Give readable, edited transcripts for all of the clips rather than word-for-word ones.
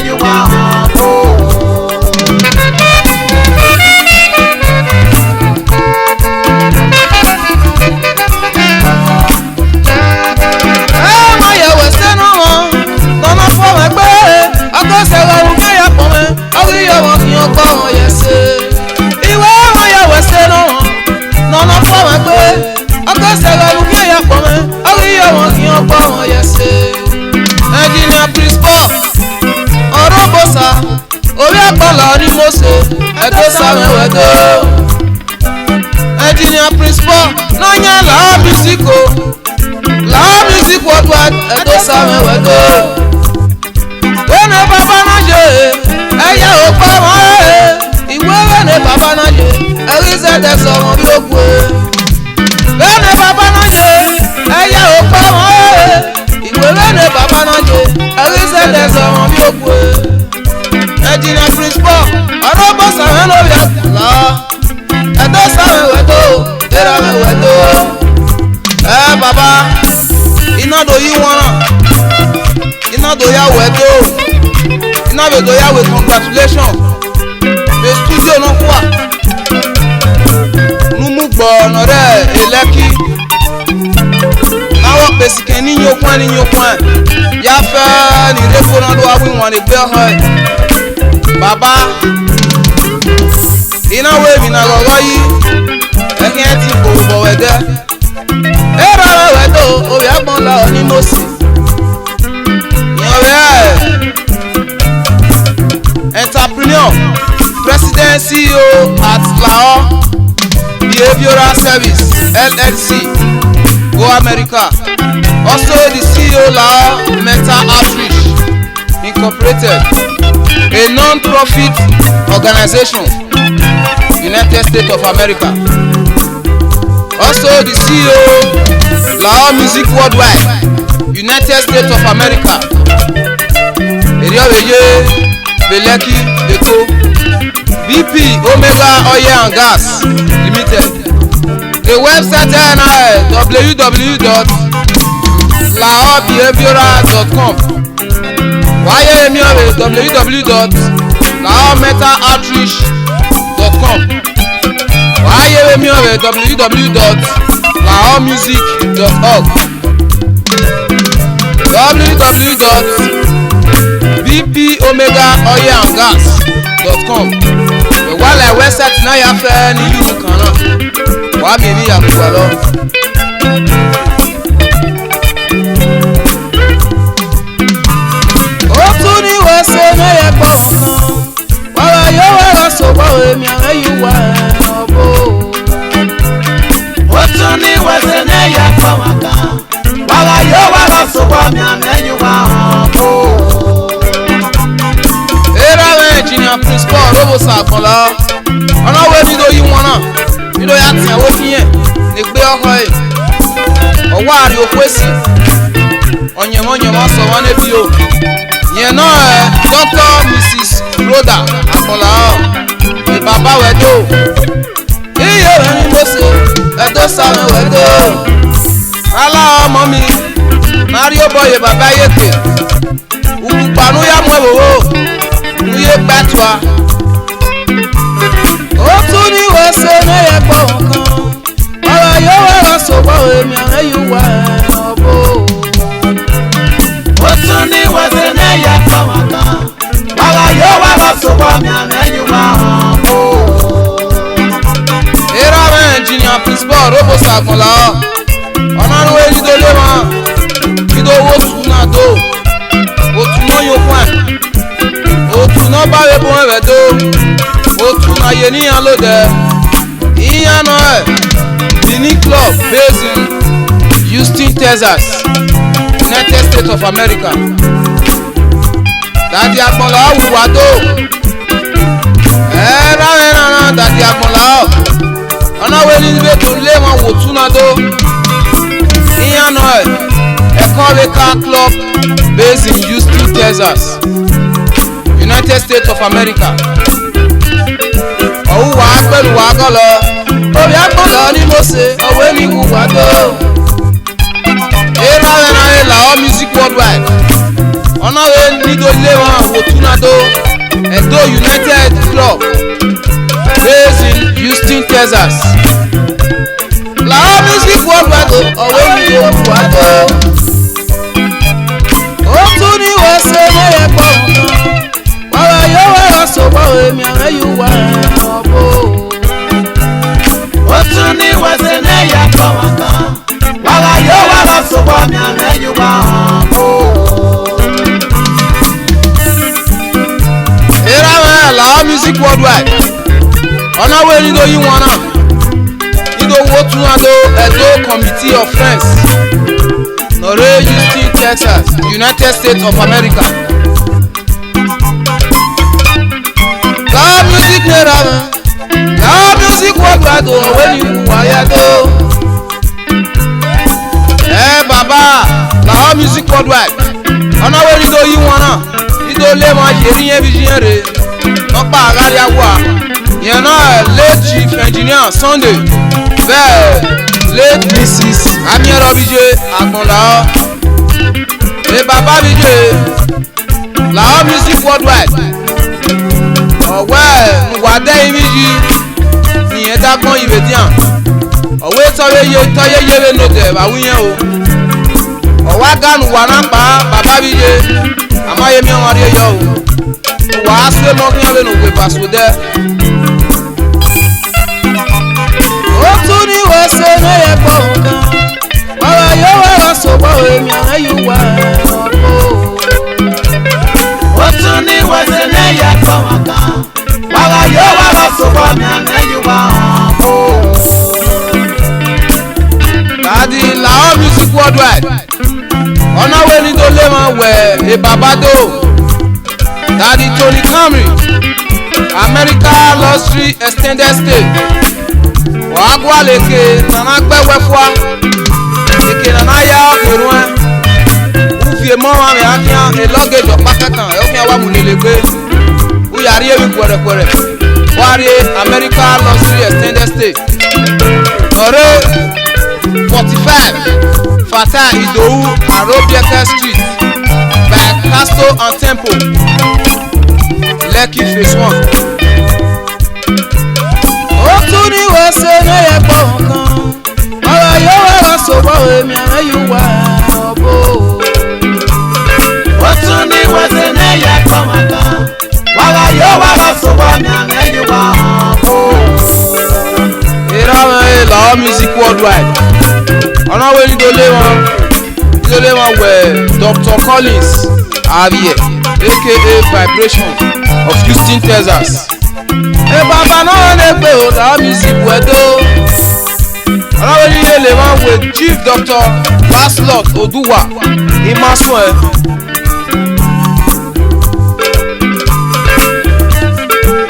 you want. Engineer Principal Orobosa orí àpàlà ni mo ṣe ẹgbẹ́ sáwẹ́wẹ́dọ́. Engineer Principal náà làá mísíkò worldwide ẹgbẹ́ sáwẹ́wẹ́dọ́. Wẹ́nẹ̀ bàbá náà ṣe ẹ̀yà òpá wọn ìwé wẹ́nẹ̀ bàbá náà ṣe ẹ̀rí sẹ́dẹ̀ sọ̀rọ̀ bí ó kú. Wẹ́nẹ̀ bàbá náà ṣe ẹ̀yà òpá wọn ìwé wẹ́nẹ̀ bàbá náà ṣe ẹ̀rí sẹ́dẹ̀ sọ̀rọ̀ bí ó kú. Engineer Principal Orobosa wọn lórí àtúnlá ẹ̀dọ́ sáwẹ́wẹ́dọ́ ìrànwẹ́dọ́. Bàbá iná do yí wọn náà iná do yà wẹ́dọ́ iná bẹ̀ do yà wẹ́ congratulations the studio náà kú wa numu gbọ́ ọ̀nà rẹ̀ elẹ́kí náwó pèsè kẹ́ ní yókùn ẹ̀ yà fẹ́ ní ìdẹ́kọ̀ náà ló wá wí wọn ní gbé ọ̀họ́ ẹ̀. Bàbá iná wo èmi náà gọ́gọ́ yìí ẹ̀kí ẹ̀ ti kò bọ̀ wẹ̀gẹ́ ẹ̀rọ wẹ̀dọ̀ òbí àgbọ̀n la ọ̀ ní mọ́sí ìyọ̀rẹ́ entrepreneur president CEO at Lahore Behavioral Service LLC Go America, also the CEO Lahore Mental Outreach Incorporated, a non-profit organization, United States of America. Also the CEO, Lahore Music Worldwide, United States of America. Erioweye, Beleki, Eko, BP, Omega Oil and Gas Limited. The website www.lahorebehavioral.com. Wáyé èmi ọ̀rẹ́ www.lahorementaloutreach.com. Wáyé èmi ọ̀rẹ́ www.lahoremusic.org. www.bpomegaoilandgas.com. Ìwálẹ̀ wẹ́sẹ̀tì náà yà fẹ́ ní yúrù kan náà. Wàá mi ní yàgò lọ. Ó tún ní wẹ́sẹ̀ náà yẹ pọ̀ kan. Wàrà yóò wá lọ sọ̀gbọ́ èmi àwọn yìí wà ọ̀bọ̀. Ó tún ní wẹ́sẹ̀ náà yẹ pọ̀ kan. Wàrà yóò wá lọ sọ̀gbọ́ èmi àwọn yìí wà ọ̀bọ̀. Engineer Principal Orobosa àkànlá ọ̀nà wo nílò yí wọn náà nílò yà tì àwọn fìyẹn ní gbé ọkọ yìí ọwọ́ àrí òkú èsì ọ̀nyẹ̀mọ̀nyẹ̀mọ̀ sọ wọn níbí o yẹn náà Dr. Mrs. Rhoda àkànlá ní bàbá wẹ̀dọ́ iye rẹ̀ ní mo ṣe ẹ̀dọ́ sàmì wẹ̀dọ́ rálá ọmọ mi Mario Boye bàbá yẹ̀kẹ̀ ùkùpànú yà mú ẹ̀wòwò nuye gbàtúwa ó tún ní wẹ́sẹ̀ náà yẹ pọ̀ nǹkan ọ̀rọ̀ yóò wá lọ sọ̀gbọ́ èmi àwọn yìí wà ọ̀bọ̀. Ó tún ní wẹ́sẹ̀ náà yẹ pọ̀ nǹkan ọ̀rọ̀ yóò wá lọ sọ̀gbọ́ èmi àwọn yìí wà ọ̀bọ̀. Era Engineer Principal Orobosa àkànlá ọ̀nà àrùn èyí tó lé wọn kí tó owó tún náà tó òtún náà yóò fún ẹ̀. Otu náà bá wé bọ́ ẹ̀rẹ̀ tó otu náà yé níyàn ló dẹ̀ ìyàn náà ẹ̀ Dini Club based in Houston, Texas, United States of America. Dàdí àgbọ̀nlá wùwà tó ráwẹ̀ náà dàdí àgbọ̀nlá ọ̀nà wo ní ilé tó lé wọn wò tún náà tó ìyàn náà ẹ̀ Ecoreka Club based in Houston, Texas, United States of America. Ọ̀hún wà á pẹ̀lú wà á kọ́ lọ. Orí àgbọ̀nlọ́ ni mo ṣe ọ̀wé ní wùwà tó. Lahore Music Worldwide, ọ̀nà wo nídò lé wọn òtúnadó Edo United Club based in Houston, Texas. Làwọn music worldwide ọ̀wé ní òkú àdó. Ó tún ní wọ́n ṣe ní ẹ̀pọ̀ nǹkan. Wàrà yóò wá lọ sọ̀pọ̀ èmi àwọn yóò wá ọ̀bọ̀. Ó tún ní wọ́n ṣe ní ẹ̀pọ̀ nǹkan. Wàrà yóò wá lọ sọ̀pọ̀ èmi àwọn yóò wá ọ̀bọ̀. Làwọn music worldwide ọ̀nà wo nídò yí wọn náà nídò wo tún àdó Edo Committee of Friends nọ̀rẹ́ Houston, Texas, United States of America. Làwọn music nira mẹ́ làwọn music worldwide ọ̀wé ní wáyà tó. Bàbá làwọn music worldwide ọ̀nà wo nídò yí wọn náà nídò lé wọn yẹ̀rí yẹn bí yẹn rè ọ̀pá àgárí àwọ̀ yẹn náà late chief engineer Sunday bẹ́ẹ̀ late Mrs. Amiero bíjé àgbọ̀nlàọ́ bàbá bíjé làwọn music worldwide ọ̀wẹ́ nùwádẹ́ ìmíjì nìyẹn dágbọ́n ìwé díàn ọ̀wẹ́ tọ́yẹ́yẹ́rẹ́ nọ́tẹ̀ bàwíyẹn o ọ̀wá gánù wà náà pa bàbá bíjé àmọ́yẹmí ọmọ rẹ̀ yọ o. Wàá ṣe mọ́kí ọ̀rẹ́ nù pé pàṣẹ dẹ́. Ó tún ní wọ́n ṣe ní ẹ̀pọ̀ nǹkan. Wàrà yóò wá lọ sọ̀pọ̀ èmi àwọn yóò wá ọ̀pọ̀. Ó tún ní wọ́n ṣe ní ẹ̀pọ̀ nǹkan. Wàrà yóò wá lọ sọ̀pọ̀ èmi àwọn yóò wá ọ̀pọ̀. Láti làwọn music worldwide ọ̀nà wo ni tó lé wọn wẹ̀ ìbàbádò. Daddy Tony Camry, America Luxury Extended Stay. Wàá lèkè nana gbẹ́wẹ́ fúwa, lèkè nana yá òrùn ẹ̀. Wúfìé mọ́ wọn rẹ̀ ákíá elọ́gẹ̀jọ pákẹ́kàn ẹ̀ ókè wà múlẹ̀lẹ̀ gbé. Wúyàrí ewì pẹ̀rẹ̀pẹ̀rẹ̀. Wárí America Luxury Extended Stay. Ọ̀rẹ́ 45 Fata Idowu Arobieke Street by Castle and Temple. Lekki phase 1. Ó tún ní wọ́n ṣe ní ẹ̀pọ̀ nǹkan. Ọ̀rọ̀ yóò wá lọ sọ̀pọ̀ èmi àwọn yóò wá ọ̀bọ̀. Ó tún ní wọ́n ṣe ní ẹ̀pọ̀ nǹkan. Wàrà yóò wá lọ sọ̀pọ̀ èmi àwọn yóò wá ọ̀bọ̀. Ìràwọ̀ làwọn music worldwide. Ọ̀nà wo nídòlé wọn wẹ̀ Dr. Collins Avie aka Vibration of Houston, Texas. Bàbá náà lè pè ó làwọn music wẹ̀dọ́. Ọ̀nà wo nílé lè wọn wẹ̀ Chief Dr. Baslot Oduwa Imasun ẹ̀.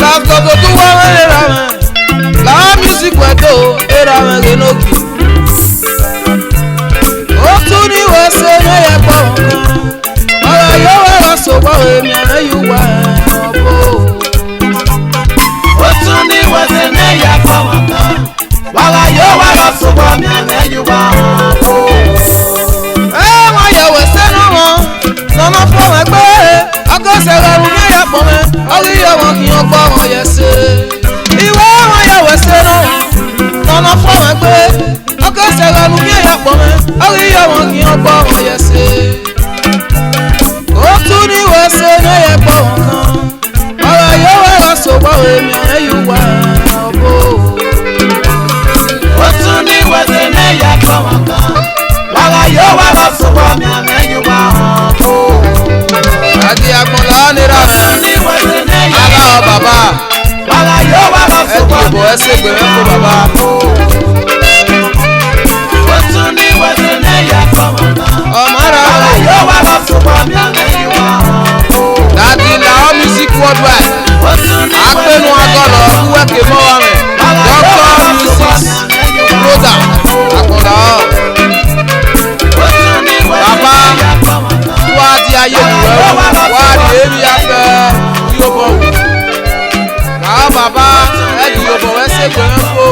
Baslot Oduwa wẹ̀rẹ̀ rà wẹ̀ làwọn music wẹ̀dọ́ ẹ̀rọ àwọn ẹ̀rẹ́ lókè. Ó tún ní wọ́n ṣe ní ẹ̀pọ̀ nǹkan. Ọ̀rọ̀ yóò wá lọ sọ̀pọ̀ èmi àwọn yóò wá ọ̀bọ̀. Ó tún ní wọ́n ṣe ní ẹ̀pọ̀ nǹkan. Wàrà yóò wá lọ sọ̀pọ̀ èmi àwọn yóò wá ọ̀bọ̀. Wọ́n yẹ wẹ̀ sẹ́nu wọn lọ́nà fún wọn pé ọgọ́sẹ̀ rọrùn ní ẹ̀pọ̀ mẹ́ orí yẹ wọn kì í ọgbọ́ wọn yẹ ṣe. Ìwé wọn yẹ wẹ̀ sẹ́nu lọ́nà fún wọn pé ọgọ́sẹ̀ rọrùn ní ẹ̀pọ̀ mẹ́ orí yẹ wọn kì í ọgbọ́ wọn yẹ ṣe. Ó tún ní wọ́n ṣe ní ẹ̀pọ̀ nǹkan. Ọ̀rọ̀ yóò wá lọ sọ̀pọ̀ èmi àwọn yóò wá ọ̀bọ̀. Ó tún ní wọ́n ṣe ní ẹ̀pọ̀ nǹkan. Wàrà yóò wá lọ sọ̀pọ̀ èmi àwọn yóò wá ọ̀bọ̀. Àti àgbọ̀nlá nira Ó tún ní wọ́n ṣe ní ẹ̀pọ̀ nǹkan. aláwọ̀ bàbá Wàrà yóò wá lọ sọ̀pọ̀ èmi ẹ̀dùn ìbò ẹsẹ̀ gbẹ̀rẹ̀ fún bàbá. Ó tún ní wọ́n ṣe ní ẹ̀pọ̀ nǹkan. Ọmọ ara Wàrà yóò wá lọ sọ̀pọ̀ èmi àwọn yóò wá ọ̀bọ̀. Daddy làwọn music worldwide. Ó tún ní wọ́n ṣe Agbẹnu ní agọlọ wúwẹ́kẹ̀ mọ́ wa mẹ́. Dr. Mrs. Rhoda àgbọ̀nlá ọ̀. Bàbá wá di ayé ìwẹ̀ wá di èmi afẹ́ yóò bọ̀ wò. Làwọn bàbá ẹ̀dùn yóò bọ̀ wẹ́sẹ̀ gbẹ̀rẹ̀ fò.